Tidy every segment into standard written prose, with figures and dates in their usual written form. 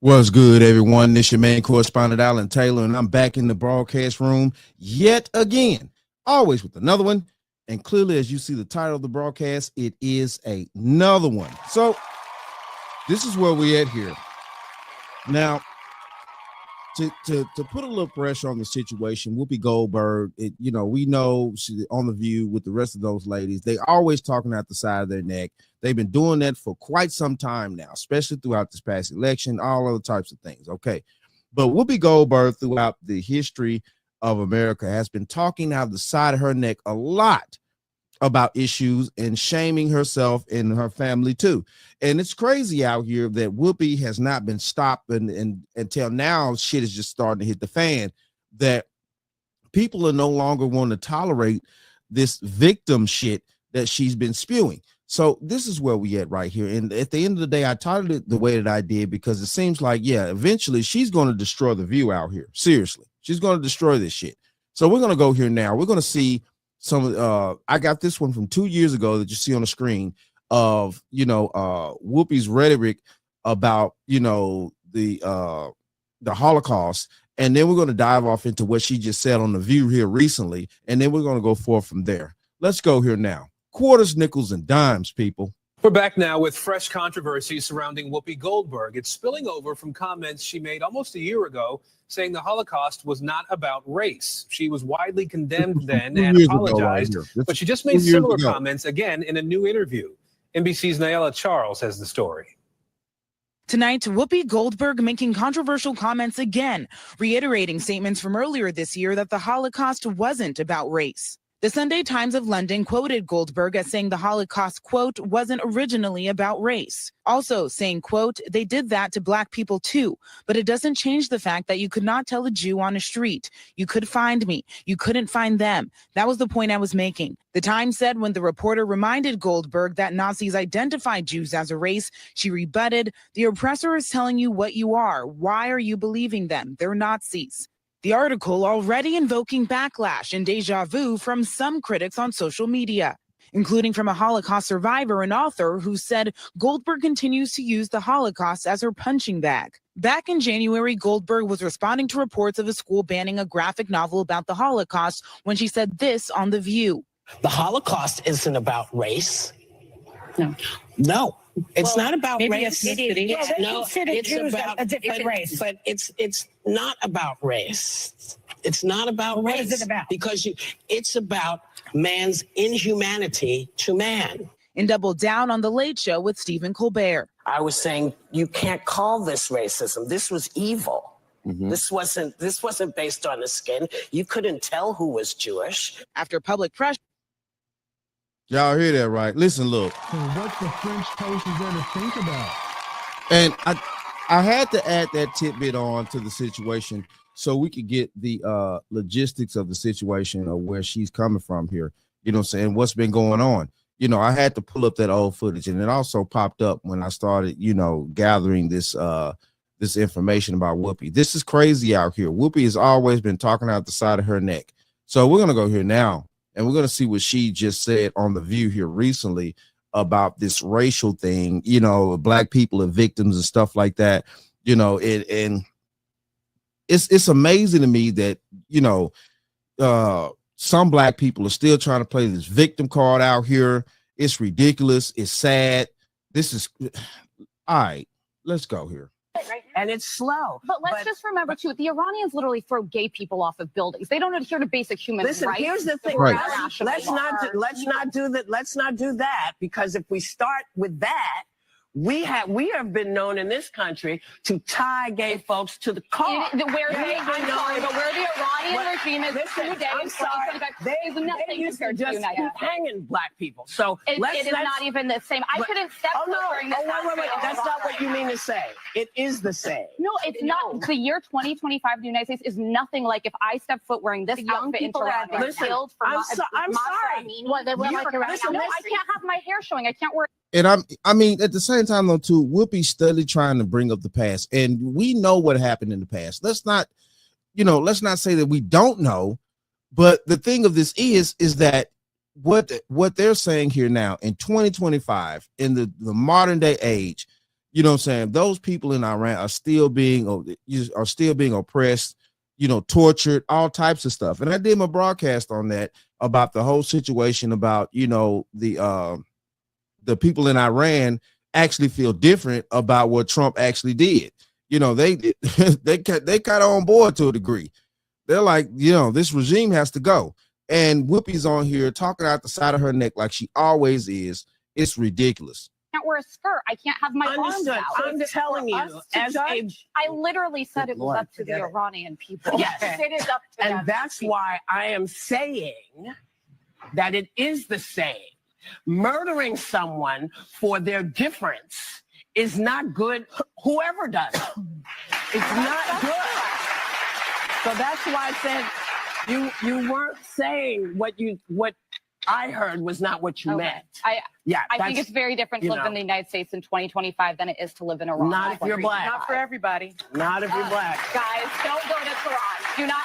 What's good, everyone? This your main correspondent, Alan Taylor, and I'm back in the broadcast room yet again, always with another one. And clearly, as you see the title of the broadcast, it is another one. So this is where we at here. Now, to put a little pressure on the situation, Whoopi Goldberg, we know she's on The View with the rest of those ladies. They always talking out the side of their neck. They've been doing that for quite some time now, especially throughout this past election, all other types of things. Okay. But Whoopi Goldberg, throughout the history of America, has been talking out the side of her neck a lot about issues and shaming herself and her family too. And it's crazy out here that Whoopi has not been stopped and until now shit is just starting to hit the fan, that people are no longer want to tolerate this victim shit that she's been spewing. So this is where we at right here. And at the end of the day, I titled it the way that I did because it seems like, yeah, eventually she's going to destroy The View out here. Seriously, she's going to destroy this shit. So we're going to go here now. We're going to see some I got this one from 2 years ago that you see on the screen of Whoopi's rhetoric about the Holocaust, and then we're going to dive off into what she just said on The View here recently, and then we're going to go forth from there. Let's go here now. Quarters, nickels, and dimes, people. We're back now with fresh controversy surrounding Whoopi Goldberg. It's spilling over from comments she made almost a year ago saying the Holocaust was not about race. She was widely condemned then and apologized, but she just made similar comments again in a new interview. NBC's Nayela Charles has the story. Tonight, Whoopi Goldberg making controversial comments again, reiterating statements from earlier this year that the Holocaust wasn't about race. The Sunday Times of London quoted Goldberg as saying the Holocaust, quote, wasn't originally about race. Also saying, quote, they did that to Black people too, but it doesn't change the fact that you could not tell a Jew on a street. You could find me. You couldn't find them. That was the point I was making. The Times said when the reporter reminded Goldberg that Nazis identified Jews as a race, she rebutted, the oppressor is telling you what you are. Why are you believing them? They're Nazis. The article already invoking backlash and deja vu from some critics on social media, including from a Holocaust survivor and author who said Goldberg continues to use the Holocaust as her punching bag. Back in January, Goldberg was responding to reports of a school banning a graphic novel about the Holocaust when she said this on The View. The Holocaust isn't about race. No. It's not about race. No, it's about a different race. But it's not about race. It's not about race. What is it about? Because it's about man's inhumanity to man. And doubled down on The Late Show with Stephen Colbert. I was saying you can't call this racism. This was evil. Mm-hmm. This wasn't based on the skin. You couldn't tell who was Jewish. After public pressure. Y'all hear that, right? Listen, look. So what the French Post is there to think about? And I had to add that tidbit on to the situation so we could get the logistics of the situation of where she's coming from here. You know what I'm saying? What's been going on? I had to pull up that old footage, and it also popped up when I started, gathering this this information about Whoopi. This is crazy out here. Whoopi has always been talking out the side of her neck. So we're gonna go here now. And we're going to see what she just said on The View here recently about this racial thing, Black people and victims and stuff like that, and it's amazing to me that, some Black people are still trying to play this victim card out here. It's ridiculous. It's sad. This is all right. Let's go here. And it's slow. But let's just remember too, the Iranians literally throw gay people off of buildings. They don't adhere to basic human rights. Listen, here's the thing. Right. Let's not do that, because if we start with that, we have been known in this country to tie gay folks to the car. Where the Iranian regime is today, I'm sorry, is nothing used to compared to the just United keep States. hanging Black people. So It is not even the same. I couldn't step foot during this. Wait. That's not what you mean to say. It is the same. No, it's not. The year 2025 in the United States is nothing like if I step foot wearing this outfit into Iran. Killed for I'm sorry. No, I can't have my hair showing. I can't wear. And I mean, at the same time, though, too, Whoopi's steadily trying to bring up the past, and we know what happened in the past. Let's not say that we don't know, but the thing of this is that what they're saying here now in 2025, in the modern day age, You know what I'm saying? Those people in Iran are still being oppressed, tortured, all types of stuff. And I did my broadcast on that about the whole situation about, the people in Iran actually feel different about what Trump actually did. They kind of on board to a degree. They're like, this regime has to go. And Whoopi's on here talking out the side of her neck like she always is. It's ridiculous. Can't wear a skirt. I can't have my arms out. I'm telling you, I literally said it was up to the Iranian people. Yes, it is up to them. And that's why I am saying that it is the same. Murdering someone for their difference is not good. Whoever does it, it's not good. So that's why I said you weren't saying what I heard was not what you meant. I think it's very different to live in the United States in 2025 than it is to live in Iran. Not if you're black. Not for everybody. Not if you're black. Guys, don't go to Iran. Do not.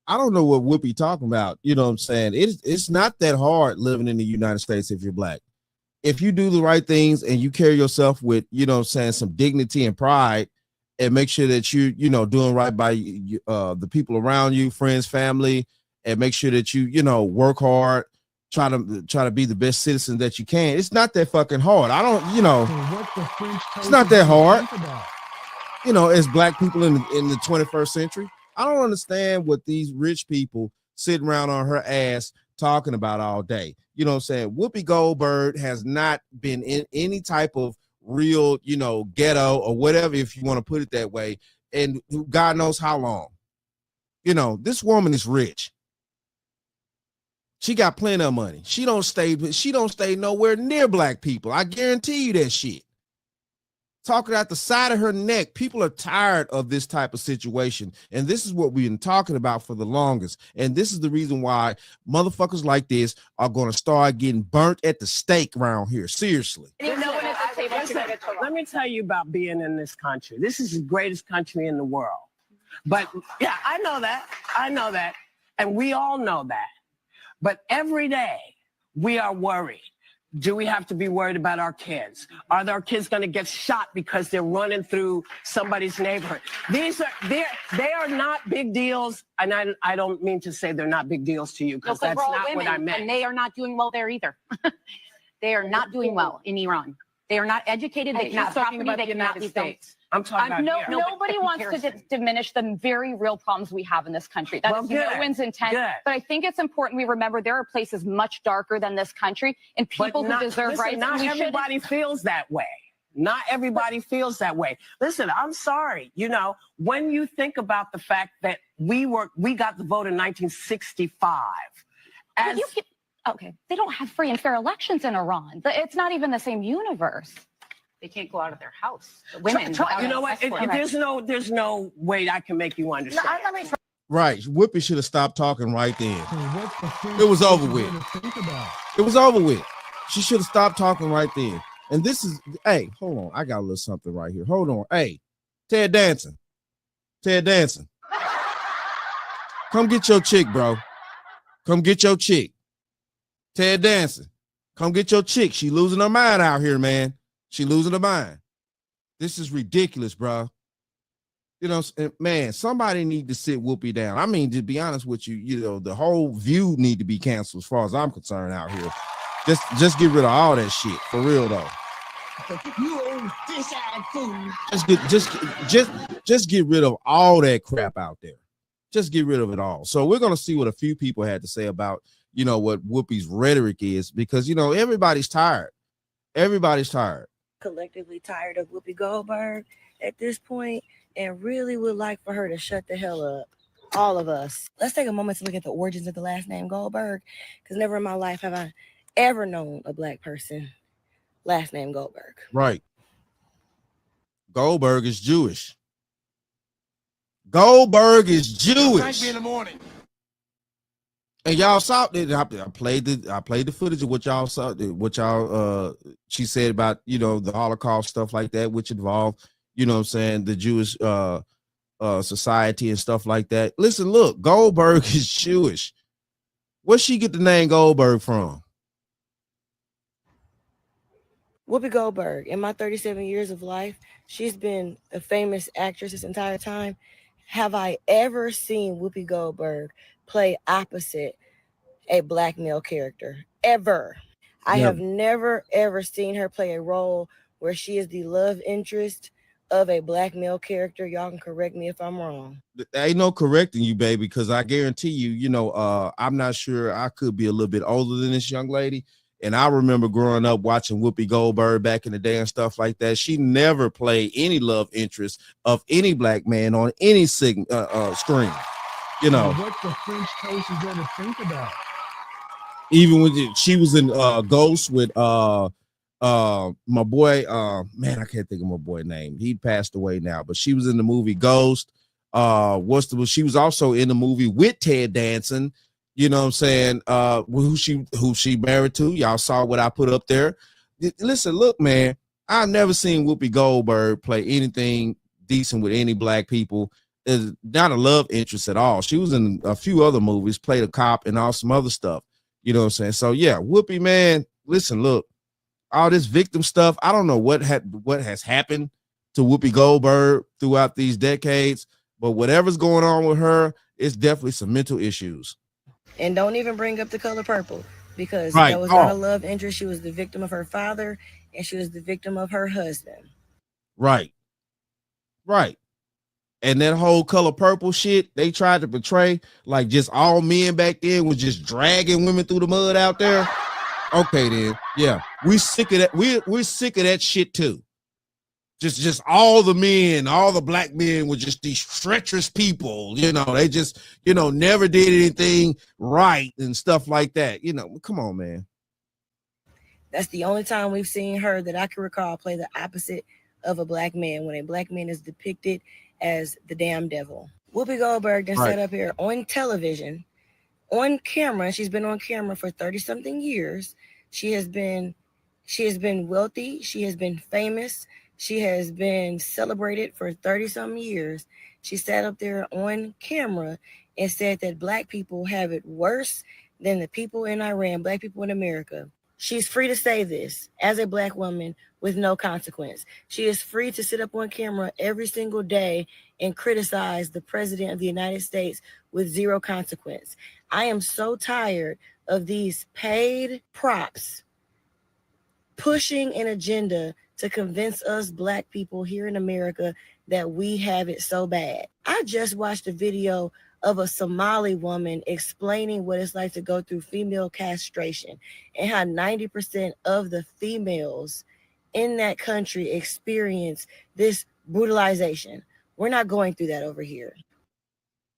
I don't know what Whoopi talking about. You know what I'm saying? It's not that hard living in the United States if you're black. If you do the right things and you carry yourself with, some dignity and pride, and make sure that you doing right by the people around you, friends, family, and make sure that you work hard, try to be the best citizen that you can. It's not that fucking hard. I don't, it's not that hard. As black people in the 21st century, I don't understand what these rich people sitting around on her ass talking about all day. You know what I'm saying? Whoopi Goldberg has not been in any type of real, ghetto or whatever, if you want to put it that way, and God knows how long. This woman is rich. She got plenty of money. She don't stay nowhere near black people. I guarantee you that shit. Talking out the side of her neck. People are tired of this type of situation. And this is what we've been talking about for the longest. And this is the reason why motherfuckers like this are going to start getting burnt at the stake around here. Seriously. Let me tell you about being in this country. This is the greatest country in the world. But yeah, I know that. And we all know that. But every day we are worried. Do we have to be worried about our kids? Are our kids going to get shot because they're running through somebody's neighborhood? They are not big deals. And I don't mean to say they're not big deals to you, because that's not what I meant. And they are not doing well there either. They are not doing well in Iran. They are not educated. They cannot talking about the United States. I'm talking about nobody wants to diminish the very real problems we have in this country. That is no one's intent. But I think it's important we remember there are places much darker than this country and people who deserve rights. Not everybody feels that way. Not everybody feels that way. Listen, I'm sorry. When you think about the fact that we got the vote in 1965. Okay, they don't have free and fair elections in Iran. It's not even the same universe. They can't go out of their house. The women. You know what? There's no way I can make you understand. Right. Whoopi should have stopped talking right then. It was over with. It was over with. She should have stopped talking right then. And this is, hey, hold on. I got a little something right here. Hold on. Hey, Ted Danson. Come get your chick, bro. Come get your chick. Ted Danson. Come get your chick. She losing her mind out here, man. She losing her mind. This is ridiculous, bro. Man, somebody need to sit Whoopi down. I mean, to be honest with you, the whole View need to be canceled as far as I'm concerned out here. Just get rid of all that shit, for real though. You old fish-eyed fool. Just get rid of all that crap out there. Just get rid of it all. So we're gonna see what a few people had to say about what Whoopi's rhetoric is, because everybody's tired. Everybody's tired. Collectively tired of Whoopi Goldberg at this point, and really would like for her to shut the hell up. All of us. Let's take a moment to look at the origins of the last name Goldberg, because never in my life have I ever known a black person last name Goldberg. Right. Goldberg is Jewish. Goldberg is Jewish. In the morning. And y'all saw it. I played the footage of what y'all saw, she said about, the Holocaust, stuff like that, which involved, the Jewish society and stuff like that. Listen, look, Goldberg is Jewish. Where'd she get the name Goldberg from? Whoopi Goldberg, in my 37 years of life, she's been a famous actress this entire time. Have I ever seen Whoopi Goldberg play opposite a black male character? Ever. I have never, ever seen her play a role where she is the love interest of a black male character. Y'all can correct me if I'm wrong. There ain't no correcting you, baby, because I guarantee you, I'm not sure, I could be a little bit older than this young lady. And I remember growing up watching Whoopi Goldberg back in the day and stuff like that. She never played any love interest of any black man on any screen. What the French toast is there to think about? Even when she was in Ghost with my boy, man, I can't think of my boy name. He passed away now, but she was in the movie Ghost. She was also in the movie with Ted Danson. You know what I'm saying? Who she married to? Y'all saw what I put up there. Listen, look, man, I've never seen Whoopi Goldberg play anything decent with any black people. Is not a love interest at all. She was in a few other movies, played a cop and all some other stuff. You know what I'm saying? So yeah, Whoopi, man, listen, look, all this victim stuff. I don't know what has happened to Whoopi Goldberg throughout these decades, but whatever's going on with her, it's definitely some mental issues. And don't even bring up The Color Purple, because that was not a love interest. She was the victim of her father, and she was the victim of her husband. Right. And that whole Color Purple shit, they tried to portray like just all men back then was just dragging women through the mud out there. Okay, then. Yeah. We're sick of that. We're sick of that shit too. Just all the men, all the black men were just these treacherous people. They just, never did anything right and stuff like that. Come on, man. That's the only time we've seen her that I can recall play the opposite of a black man, when a black man is depicted as the damn devil. Whoopi Goldberg then sat up here on television, on camera. She's been on camera for 30-something years. She has been wealthy. She has been famous. She has been celebrated for 30-something years. She sat up there on camera and said that black people have it worse than the people in Iran, black people in America. She's free to say this as a black woman with no consequence. She is free to sit up on camera every single day and criticize the president of the United States with zero consequence. I am so tired of these paid props pushing an agenda to convince us black people here in America that we have it so bad. I just watched a video of a Somali woman explaining what it's like to go through female castration and how 90% of the females in that country experience this brutalization. We're not going through that over here.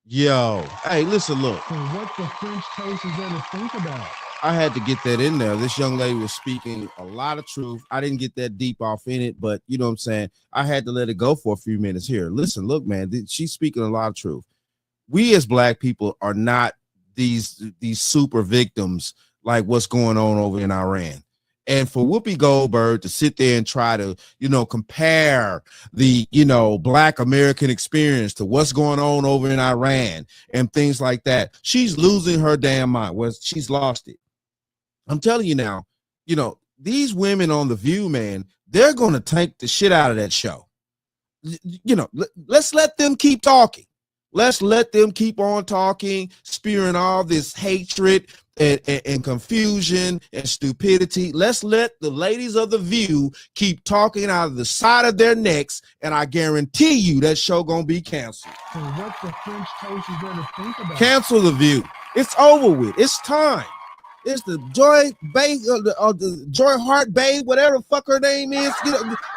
Yo, hey, listen, look. What the French toast is there to think about? I had to get that in there. This young lady was speaking a lot of truth. I didn't get that deep off in it, but you know what I'm saying? I had to let it go for a few minutes here. Listen, look, man, she's speaking a lot of truth. We as black people are not these super victims like what's going on over in Iran. And for Whoopi Goldberg to sit there and try to, compare the, black American experience to what's going on over in Iran and things like that, she's losing her damn mind. Well, she's lost it. I'm telling you now, these women on The View, man, they're going to take the shit out of that show. Let's let them keep talking. Let's let them keep on talking, spewing all this hatred and confusion and stupidity. Let's let the ladies of The View keep talking out of the side of their necks, and I guarantee you that show gonna be canceled. So what the French toast is there to think about? Cancel The View. It's over with. It's time. It's the Joy Babe, the Joy Hart Babe, whatever the fuck her name is.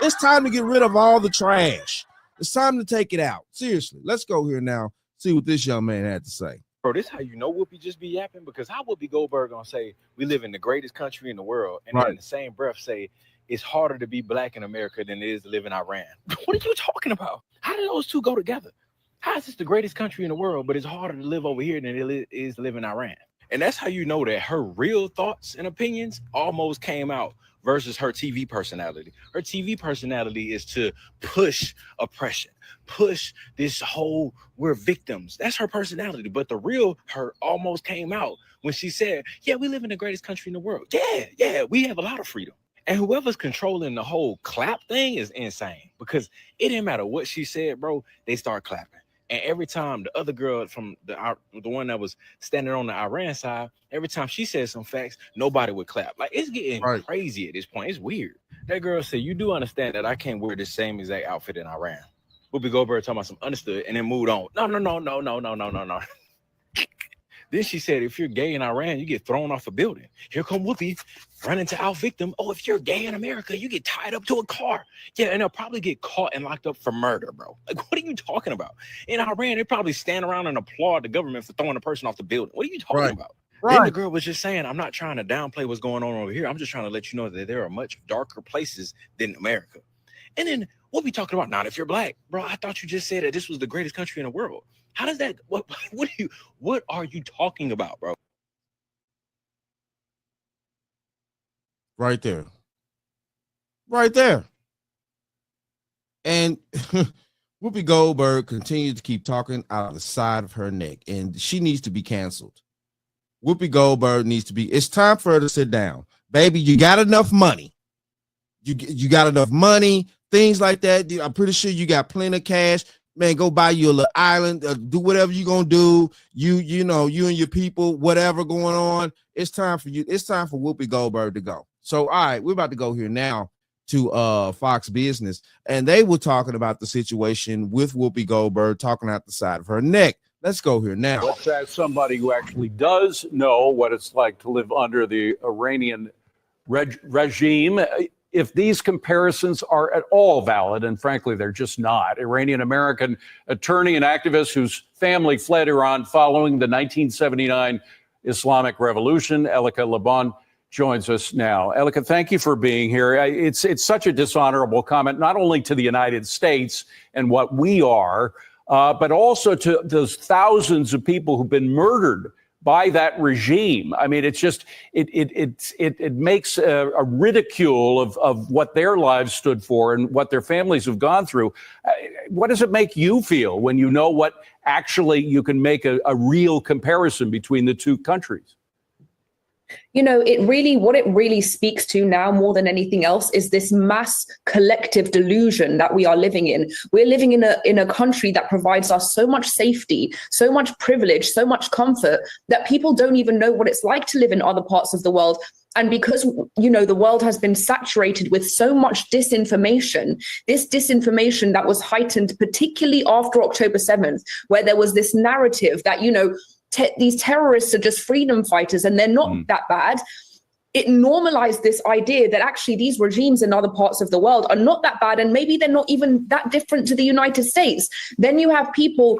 It's time to get rid of all the trash. It's time to take it out. Seriously, let's go here now. See what this young man had to say. Bro, this how you know Whoopi just be yapping, because how Whoopi Goldberg gonna say we live in the greatest country in the world, and then in the same breath say it's harder to be black in America than it is to live in Iran? What are you talking about? How do those two go together? How is this the greatest country in the world, but it's harder to live over here than it is to live in Iran? And that's how you know that her real thoughts and opinions almost came out versus her TV personality. Her TV personality is to push oppression, push this whole we're victims. That's her personality. But the real her almost came out when she said, yeah, we live in the greatest country in the world. Yeah, we have a lot of freedom. And whoever's controlling the whole clap thing is insane, because it didn't matter what she said, bro. They start clapping. And every time the other girl from the one that was standing on the Iran side, every time she said some facts, nobody would clap. Like, it's getting crazy at this point. It's weird. That girl said, "You do understand that I can't wear the same exact outfit in Iran." Whoopi Goldberg talking about some understood, and then moved on. No. Then she said, "If you're gay in Iran, you get thrown off a building." Here come Whoopi running to our victim. "Oh, if you're gay in America, you get tied up to a car." Yeah, and they'll probably get caught and locked up for murder, bro. Like, what are you talking about? In Iran, they probably stand around and applaud the government for throwing a person off the building. What are you talking about? Then the girl was just saying, "I'm not trying to downplay what's going on over here. I'm just trying to let you know that there are much darker places than America." And then Whoopi talking about, "Not if you're black." Bro, I thought you just said that this was the greatest country in the world. How does that, what are you talking about, bro? Right there. Right there. And Whoopi Goldberg continues to keep talking out of the side of her neck, and she needs to be canceled. Whoopi Goldberg needs to be, it's time for her to sit down. Baby, you got enough money. You got enough money, things like that. I'm pretty sure you got plenty of cash. Man, go buy you a little island, do whatever you're going to do. You know, you and your people, whatever going on. It's time for you. It's time for Whoopi Goldberg to go. So, all right, we're about to go here now to Fox Business. And they were talking about the situation with Whoopi Goldberg talking out the side of her neck. Let's go here now. Let's ask somebody who actually does know what it's like to live under the Iranian regime. If these comparisons are at all valid, and frankly, they're just not. Iranian-American attorney and activist whose family fled Iran following the 1979 Islamic Revolution, Elika Laban, joins us now. Elika, thank you for being here. It's such a dishonorable comment, not only to the United States and what we are, but also to those thousands of people who've been murdered by that regime. I mean, it's just, it makes a ridicule of what their lives stood for and what their families have gone through. What does it make you feel when you know what actually you can make a real comparison between the two countries? You know, what it really speaks to now more than anything else is this mass collective delusion that we are living in. We're living in a country that provides us so much safety, so much privilege, so much comfort that people don't even know what it's like to live in other parts of the world. And because, you know, the world has been saturated with so much disinformation, this disinformation that was heightened particularly after October 7th, where there was this narrative that, you know, these terrorists are just freedom fighters and they're not that bad. It normalized this idea that actually these regimes in other parts of the world are not that bad, and maybe they're not even that different to the United States. Then you have people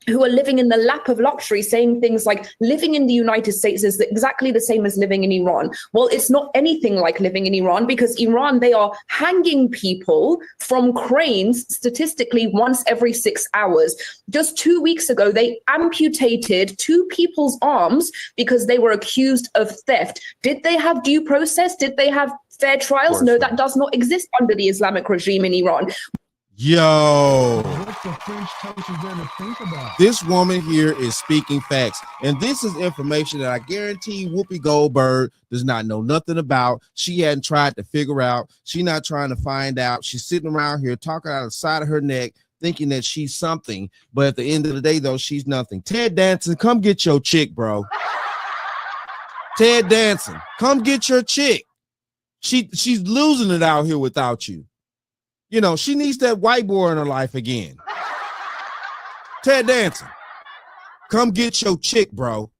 who are living in the lap of luxury saying things like living in the United States is exactly the same as living in Iran. Well, it's not anything like living in Iran, because Iran, they are hanging people from cranes statistically once every 6 hours. Just 2 weeks ago, they amputated 2 people's arms because they were accused of theft. Did they have due process? Did they have fair trials? No, that does not exist under the Islamic regime in Iran. Yo, What the French toast is there to think about? This woman here is speaking facts, and this is information that I guarantee Whoopi Goldberg does not know nothing about. She hadn't tried to figure out. She's not trying to find out. She's sitting around here talking out of the side of her neck, thinking that she's something, but at the end of the day, though, she's nothing. Ted Danson, come get your chick, bro. Ted Danson, come get your chick. She's losing it out here without you. You know, she needs that white boy in her life again. Ted Danson, come get your chick, bro.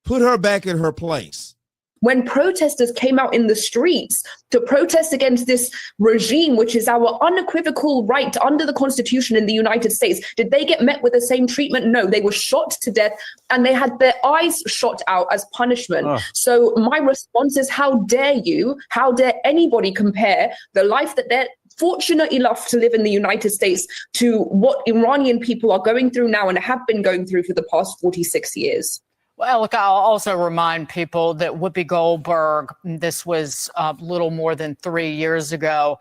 Put her back in her place. When protesters came out in the streets to protest against this regime, which is our unequivocal right under the Constitution in the United States, did they get met with the same treatment? No, they were shot to death and they had their eyes shot out as punishment. So my response is, how dare you, how dare anybody compare the life that they're fortunate enough to live in the United States to what Iranian people are going through now and have been going through for the past 46 years? Well, look, I'll also remind people that Whoopi Goldberg, this was a little more than 3 years ago,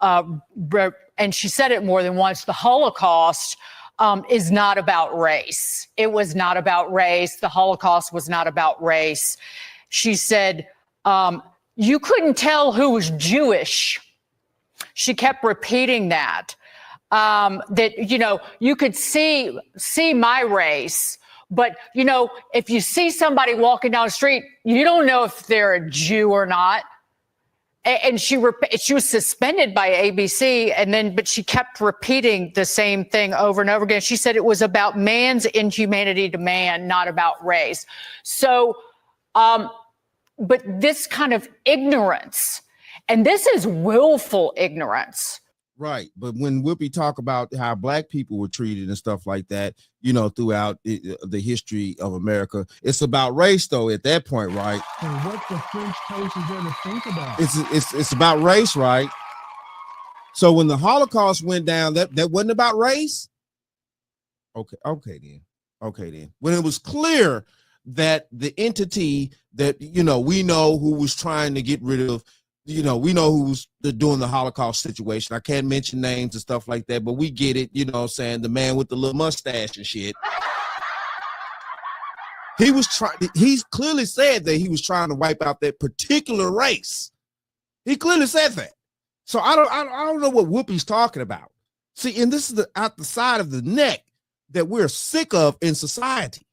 and she said it more than once, the Holocaust is not about race. It was not about race. The Holocaust was not about race. She said, you couldn't tell who was Jewish. She kept repeating that. That, you know, you could see my race, but, you know, if you see somebody walking down the street, you don't know if they're a Jew or not. And she was suspended by ABC, but she kept repeating the same thing over and over again. She said it was about man's inhumanity to man, not about race. So, but this kind of ignorance, and this is willful ignorance. Right. But when Whoopi talk about how black people were treated and stuff like that, you know, throughout the history of America, it's about race, though, at that point, right? And what the French toast is there to think about? It's about race, right? So when the Holocaust went down, that wasn't about race? Okay then. When it was clear that the entity that, you know, we know who was trying to get rid of, you know, we know who's doing the Holocaust situation. I can't mention names and stuff like that, but we get it. You know what I'm saying? The man with the little mustache and shit. He's clearly said that he was trying to wipe out that particular race. He clearly said that. So I don't know what Whoopi's talking about. See, and this is out the side of the neck that we're sick of in society.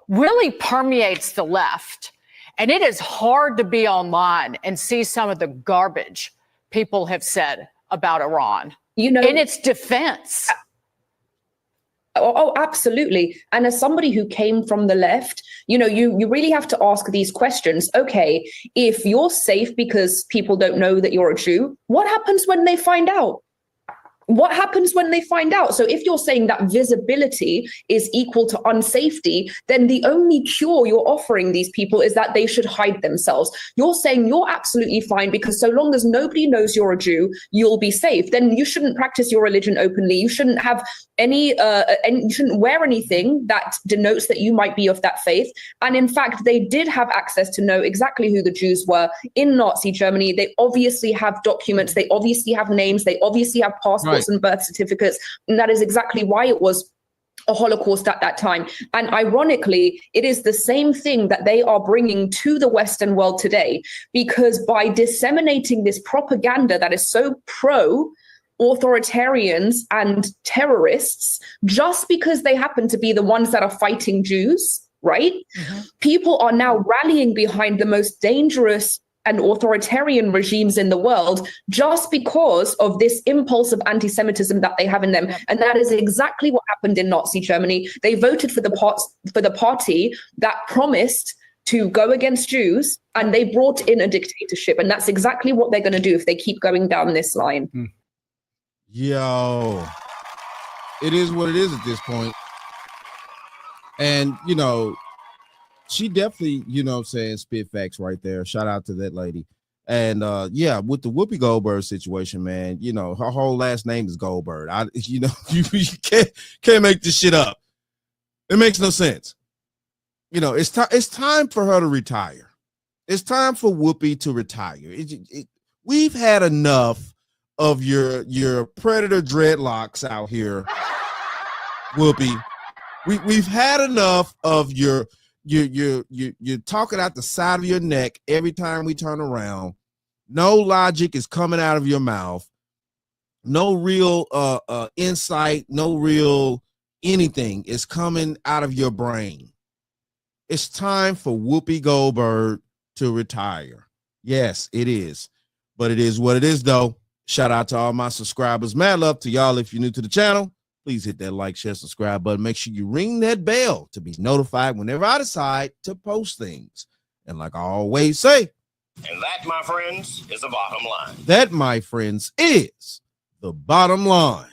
Really permeates the left. And it is hard to be online and see some of the garbage people have said about Iran, you know, in its defense. Oh, absolutely. And as somebody who came from the left, you know, you really have to ask these questions. Okay, if you're safe because people don't know that you're a Jew, what happens when they find out? What happens when they find out? So if you're saying that visibility is equal to unsafety, then the only cure you're offering these people is that they should hide themselves. You're saying you're absolutely fine because so long as nobody knows you're a Jew, you'll be safe. Then you shouldn't practice your religion openly. You shouldn't have any, and you shouldn't wear anything that denotes that you might be of that faith. And in fact, they did have access to know exactly who the Jews were in Nazi Germany. They obviously have documents. They obviously have names. They obviously have passports and birth certificates. And that is exactly why it was a Holocaust at that time. And ironically, it is the same thing that they are bringing to the Western world today, because by disseminating this propaganda that is so pro authoritarians and terrorists, just because they happen to be the ones that are fighting Jews, right? Mm-hmm. People are now rallying behind the most dangerous and authoritarian regimes in the world just because of this impulse of anti-Semitism that they have in them. And that is exactly what happened in Nazi Germany. They voted for the party that promised to go against Jews, and they brought in a dictatorship. And that's exactly what they're going to do if they keep going down this line. Yo, it is what it is at this point. And, you know, she definitely, you know what I'm saying, spit facts right there. Shout out to that lady. And yeah, with the Whoopi Goldberg situation, man, you know, her whole last name is Goldberg. You know, you can't make this shit up. It makes no sense. You know, it's time for her to retire. It's time for Whoopi to retire. We've had enough of your predator dreadlocks out here, Whoopi. We've had enough of you're talking out the side of your neck every time we turn around. No logic is coming out of your mouth. No real insight, no real anything is coming out of your brain. It's time for Whoopi Goldberg to retire. Yes, it is. But it is what it is, though. Shout out to all my subscribers. Mad love to y'all. If you're new to the channel, please hit that like, share, subscribe button. Make sure you ring that bell to be notified whenever I decide to post things. And like I always say, and that, my friends, is the bottom line. That, my friends, is the bottom line.